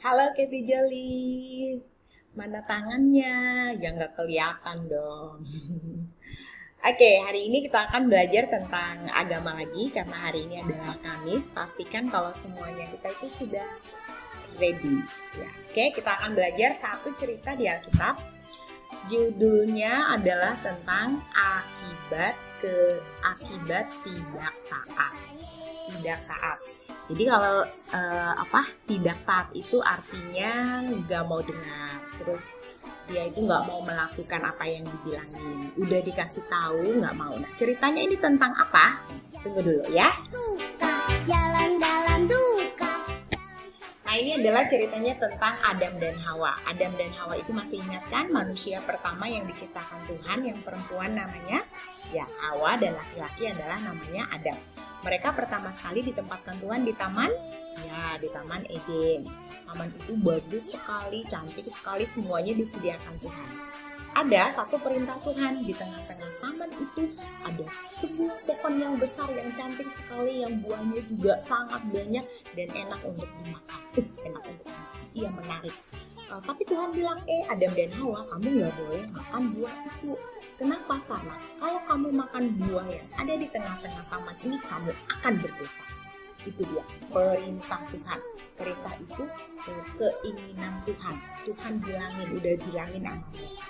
Halo Keti Joli, mana tangannya? Ya nggak kelihatan dong. Oke, hari ini kita akan belajar tentang agama lagi karena hari ini adalah Kamis. Pastikan kalau semuanya kita itu sudah ready. Ya, oke, kita akan belajar satu cerita di Alkitab. Judulnya adalah tentang akibat tidak taat. Tidak taat. Jadi kalau tidak taat itu artinya nggak mau dengar, terus dia itu nggak mau melakukan apa yang dibilangin. Udah dikasih tahu nggak mau. Nah ceritanya ini tentang apa? Tunggu dulu ya. Suka jalan dalam duka. Nah ini adalah ceritanya tentang Adam dan Hawa. Adam dan Hawa itu masih ingat kan manusia pertama yang diciptakan Tuhan, yang perempuan namanya ya Hawa dan laki-laki adalah namanya Adam. Mereka pertama sekali ditempatkan Tuhan di taman, ya di Taman Eden. Taman itu bagus sekali, cantik sekali, semuanya disediakan Tuhan. Ada satu perintah Tuhan di tengah-tengah taman itu ada sebuah pohon yang besar yang cantik sekali, yang buahnya juga sangat banyak dan enak untuk dimakan. Enak untuk dimakan, iya menarik. Tapi Tuhan bilang, Adam dan Hawa, kamu nggak boleh makan buah itu. Kenapa? Karena kalau kamu makan buah yang ada di tengah-tengah taman ini, kamu akan berdosa. Itu dia perintah Tuhan. Perintah itu keinginan Tuhan. Tuhan udah bilangin sama mereka.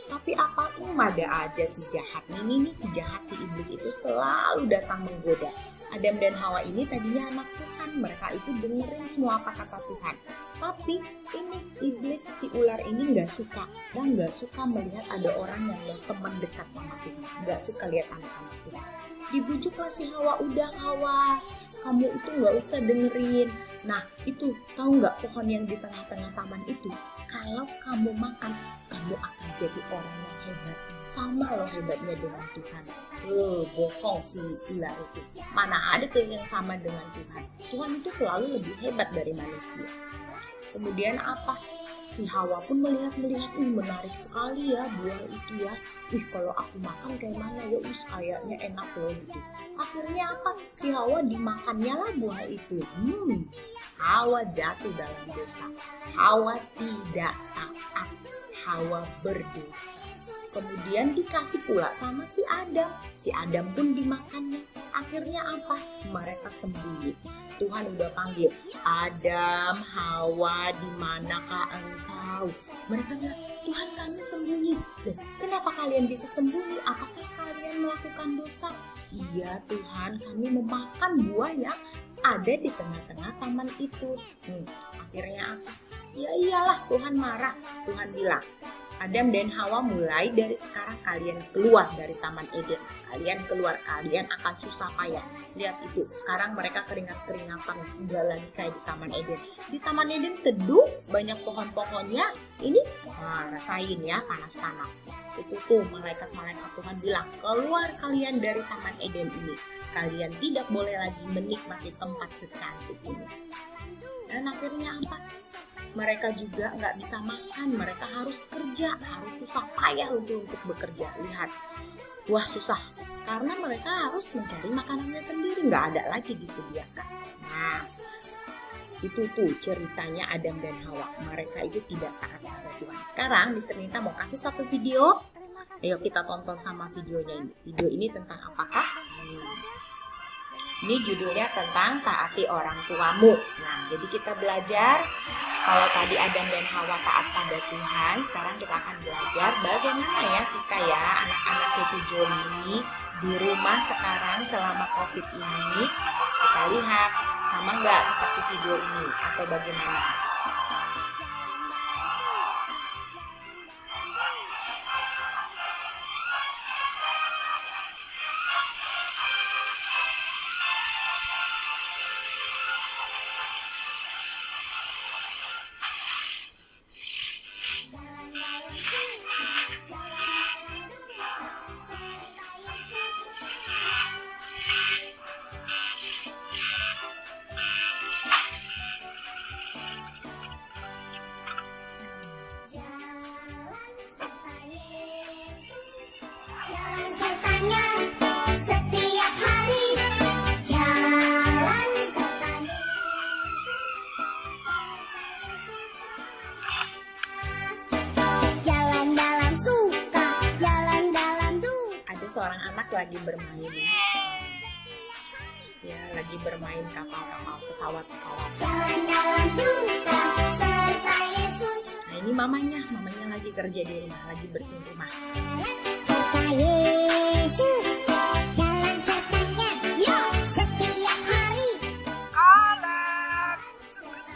Tapi apa ada aja si jahat ini si jahat, si iblis itu selalu datang menggoda. Adam dan Hawa ini tadinya anak Tuhan, mereka itu dengerin semua apa kata Tuhan. Tapi ini iblis, si ular ini nggak suka dan nggak suka melihat ada orang yang teman dekat sama Tuhan, nggak suka lihat anak-anak Tuhan. Dibujuklah si Hawa, udah Hawa, kamu itu nggak usah dengerin. Nah itu tahu nggak pohon yang di tengah-tengah taman itu? Kalau kamu makan, kamu akan jadi orang yang hebat, sama loh hebatnya dengan Tuhan. Bohong si ular itu. Mana ada tuh yang sama dengan Tuhan? Tuhan itu selalu lebih hebat dari manusia. Kemudian apa? Si Hawa pun melihat, menarik sekali ya buah itu ya. Kalau aku makan kayak mana ya, kayaknya enak loh gitu. Akhirnya apa? Si Hawa dimakannya lah buah itu. Hawa jatuh dalam dosa. Hawa tidak taat. Hawa berdosa. Kemudian dikasih pula sama si Adam. Si Adam pun dimakannya. Akhirnya apa? Mereka sembunyi. Tuhan udah panggil, Adam, Hawa, di manakah engkau? Mereka bilang, Tuhan kami sembunyi. Kenapa kalian bisa sembunyi? Apakah kalian melakukan dosa? Iya Tuhan, kami memakan buah yang ada di tengah-tengah taman itu. Akhirnya apa? Ya iyalah, Tuhan marah. Tuhan bilang, Adam dan Hawa, mulai dari sekarang kalian keluar dari Taman Eden. Kalian keluar, kalian akan susah payah. Lihat itu, sekarang mereka keringat-keringatan, enggak lagi kayak di Taman Eden. Di Taman Eden teduh, banyak pohon-pohonnya. Ini rasain ya, panas-panas. Itu tuh malaikat-malaikat Tuhan bilang, keluar kalian dari Taman Eden ini. Kalian tidak boleh lagi menikmati tempat secantik ini. Dan akhirnya apa? Mereka juga nggak bisa makan, mereka harus kerja, harus susah payah untuk bekerja. Lihat, wah susah, karena mereka harus mencari makanannya sendiri, nggak ada lagi disediakan. Nah, itu tuh ceritanya Adam dan Hawa, mereka itu tidak taat kepada Tuhan. Sekarang Mister Nita mau kasih satu video, ayo kita tonton sama videonya ini. Video ini tentang apakah? Ini judulnya tentang taati orang tuamu. Nah, jadi kita belajar. Kalau tadi Adam dan Hawa taat pada Tuhan, sekarang kita akan belajar bagaimana ya kita ya, anak-anak Keti Joli di rumah sekarang selama COVID ini. Kita lihat sama nggak seperti video ini atau bagaimana? seorang anak lagi bermain ya. Ya, lagi bermain kapal-kapal, pesawat-pesawat. Jalan-jalan duka serta Yesus. Nah, ini mamanya lagi kerja di rumah, lagi bersihin rumah. Serta Yesus. Jalan sertanya. Yuk, setiap hari. Kaleb,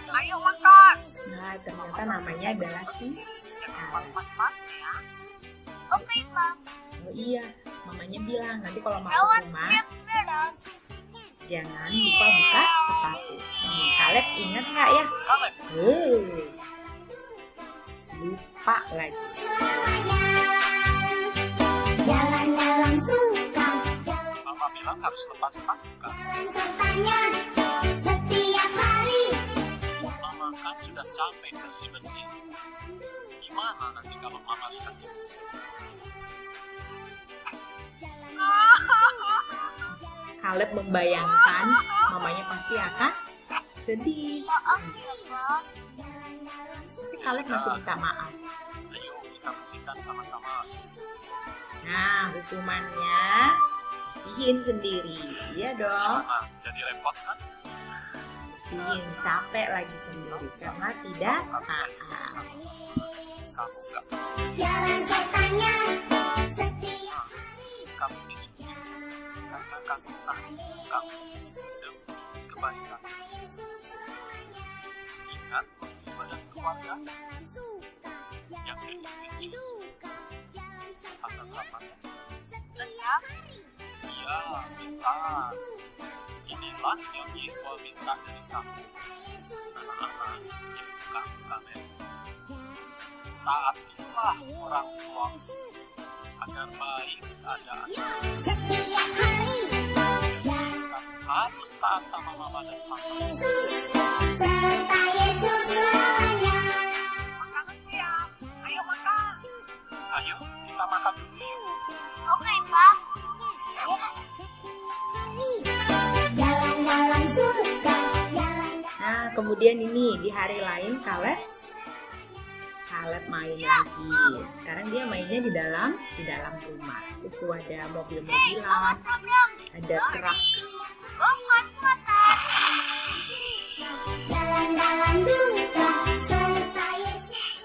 ayo makan. Nah, ternyata namanya adalah si Kaleb. Pas-pas ya. Oke, Pak. Oh iya, mamanya bilang nanti kalau masuk rumah jangan lupa buka sepatu. Kaleb ingat nggak ya? Kaleb, Lupa lagi. Selamanya. Jalan dalam suka. Mama bilang harus lepas sepatu kan? Jalan sertanya. Setiap hari. Mama kan sudah capek bersih-bersih. Gimana nanti kalau Mama lihat itu? Kaleb membayangkan mamanya pasti akan sedih. Tapi Kaleb masih minta maaf. Ayo kita bersihkan sama-sama. Nah, hukumannya bersihin sendiri. Iya dong. Nah, jadi repot kan? Bersihin, capek lagi sendiri karena tidak taat. Kamu enggak. Jalan sertanya. Setiap Kamu disuruh karena kasih sayang kamu demi kebaikan. Ingat ibadah keluarga suka. yang Yesus Duka. Jalan pasal 8 ya. setiap Iya, minta. Inilah yang Yesus minta dari kamu. Anak-anak, ibu kamu kalian. Taatilah orang tua agar baik keadaan. setiap hari. Kamu harus taat sama mama dan papa. Yesus serta Yesus selamanya. Makanan siap. Ayo makan. Ayo kita makan dulu yuk. Oke, Pak. Jalan dalam surga. Jalan Nah, kemudian ini di hari lain Kaleb main lagi. Sekarang dia mainnya di dalam rumah. Itu ada mobil-mobilan, ada truk. jalan dalam duka serta Yesus.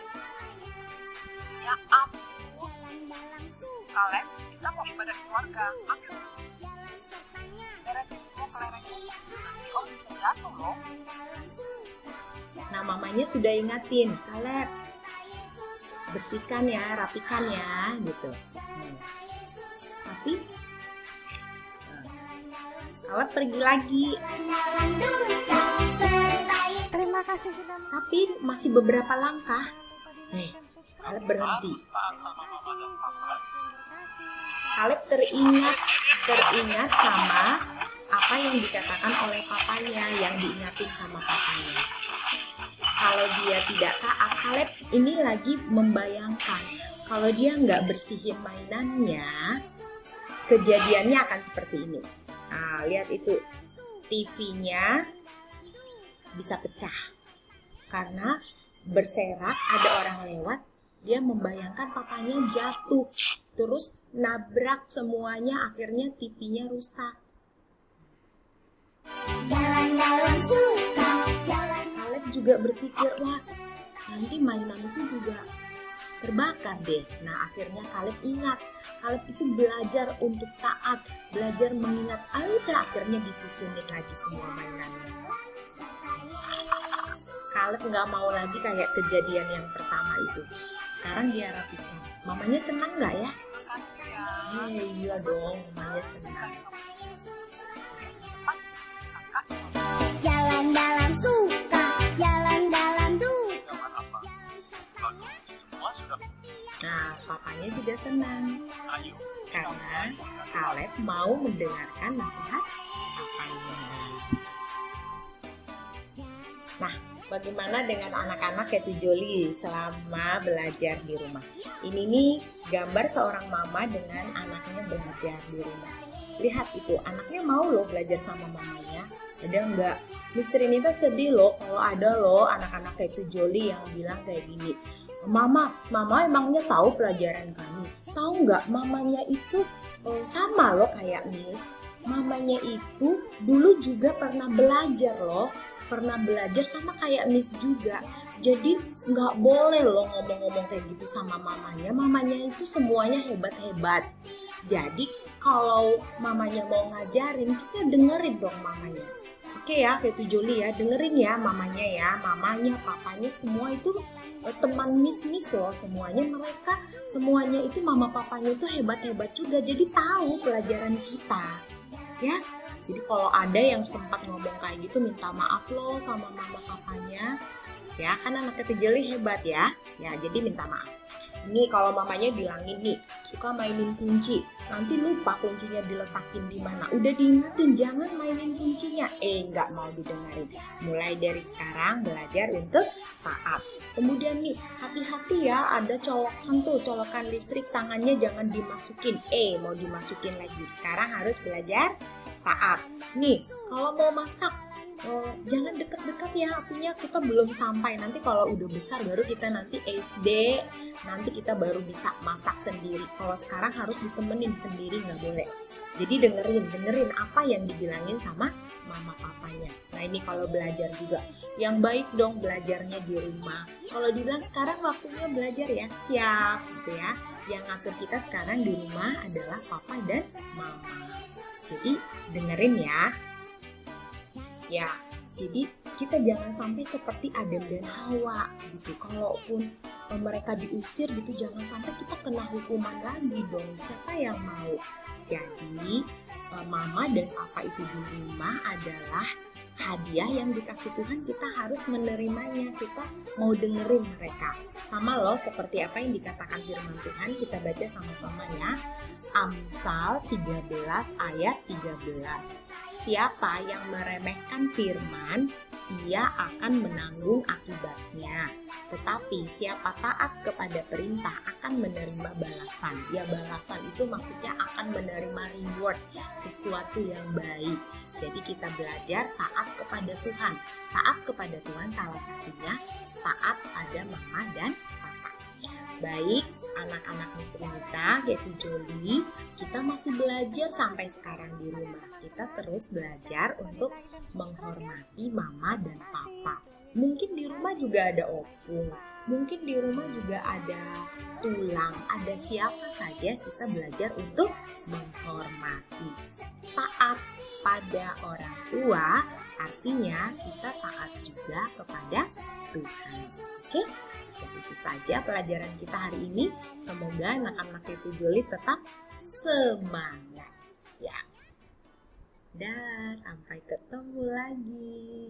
Ya ampun. Jalan dalam surga. Kaleb, kita mau ibadah keluarga. Ayo Jalan sertanya. beresin semua kelerengnya. Nanti om bisa jatuh loh. Nah, mamanya sudah ingatin, Kaleb, bersihkan ya, rapikan ya, gitu. Tapi Kaleb pergi lagi. Jalan duka serta Yesus. Terima kasih sudah Tapi masih beberapa langkah. Kaleb berhenti. Harus taat sama mama dan papa. Kaleb teringat sama apa yang dikatakan oleh papanya, yang diingatin sama papanya. Kalau dia tidak taat, Kaleb ini lagi membayangkan kalau dia nggak bersihin mainannya, kejadiannya akan seperti ini. Nah, lihat itu, TV-nya bisa pecah karena berserak, ada orang lewat, dia membayangkan papanya jatuh, terus nabrak semuanya, akhirnya TV-nya rusak. Jalan dalam suka. Jalan Kaleb juga berpikir, wah nanti mainan itu juga terbakar deh. Nah, akhirnya Kaleb ingat, Kaleb itu belajar untuk taat, belajar mengingat, udah akhirnya disusunin lagi semua mainannya. Kaleb nggak mau lagi kayak kejadian yang pertama itu. Sekarang dia rapikan. Mamanya senang nggak ya? Makasih ya. Iya dong, mamanya senang. jalan dalam suka. Jalan dalam duka. Gambar apa? Bagus, semua sudah. Nah, papanya juga senang Ayo. karena Kaleb mau mendengarkan nasihat papanya. Nah, bagaimana dengan anak-anak kayak Tijoli selama belajar di rumah? Ini nih gambar seorang mama dengan anaknya belajar di rumah. Lihat itu, anaknya mau loh belajar sama mamanya. Ada enggak? Miss Trinita sedih loh kalau ada loh anak-anak kayak Tijoli yang bilang kayak gini. Mama emangnya tahu pelajaran kami? Tahu nggak mamanya itu sama loh kayak Miss. Mamanya itu dulu juga pernah belajar loh. Pernah belajar sama kayak Miss juga. Jadi nggak boleh loh ngomong-ngomong kayak gitu sama mamanya. Mamanya itu semuanya hebat-hebat. Jadi kalau mamanya mau ngajarin, kita dengerin dong mamanya. Oke ya, Fetu Joli ya, dengerin ya mamanya, papanya semua itu teman Miss loh semuanya. Mereka semuanya itu mama papanya itu hebat-hebat juga, jadi tahu pelajaran kita ya. Jadi kalau ada yang sempat ngomong kayak gitu, minta maaf loh sama mama papanya ya, kan anak Fetu Joli hebat ya. Jadi minta maaf. Ini kalau mamanya bilangin nih, suka mainin kunci, nanti lupa kuncinya diletakin di mana. Udah diingetin, jangan mainin kuncinya. Nggak mau didengarin. Mulai dari sekarang belajar untuk taat. Kemudian nih, hati-hati ya, ada colokan listrik, tangannya jangan dimasukin. Mau dimasukin lagi. Sekarang harus belajar taat. Nih, kalau mau masak, jangan dekat-dekat ya, apinya kita belum sampai. Nanti kalau udah besar baru kita nanti SD, nanti kita baru bisa masak sendiri. Kalau sekarang harus ditemenin sendiri, nggak boleh. Jadi dengerin apa yang dibilangin sama mama papanya. Nah ini kalau belajar juga, yang baik dong belajarnya di rumah. Kalau dibilang sekarang waktunya belajar ya, siap gitu ya. Yang ngatur kita sekarang di rumah adalah papa dan mama. Jadi dengerin ya, jadi kita jangan sampai seperti Adam dan Hawa gitu. Kalaupun mereka diusir gitu, jangan sampai kita kena hukuman lagi dong. Siapa yang mau? Jadi mama dan papa itu di rumah adalah hadiah yang dikasih Tuhan, kita harus menerimanya. Kita mau dengerin mereka. Sama loh seperti apa yang dikatakan firman Tuhan, kita baca sama-sama ya. Amsal 13 ayat 13. Siapa yang meremehkan firman, ia akan menanggung akibatnya. Tetapi siapa taat kepada perintah akan menerima balasan. Ya, balasan itu maksudnya akan menerima reward, sesuatu yang baik. Jadi kita belajar taat kepada Tuhan. Taat kepada Tuhan salah satunya taat pada mama dan papa. Baik, anak-anak Miss Trinita, yaitu Joli, kita masih belajar sampai sekarang di rumah. Kita terus belajar untuk menghormati mama dan papa. Mungkin di rumah juga ada opung, mungkin di rumah juga ada tulang, ada siapa saja, kita belajar untuk menghormati. Taat pada orang tua artinya kita taat juga kepada Tuhan. Oke? Jadi itu saja pelajaran kita hari ini. Semoga anak-anak itu Joli tetap semangat ya. Dah, sampai ketemu lagi.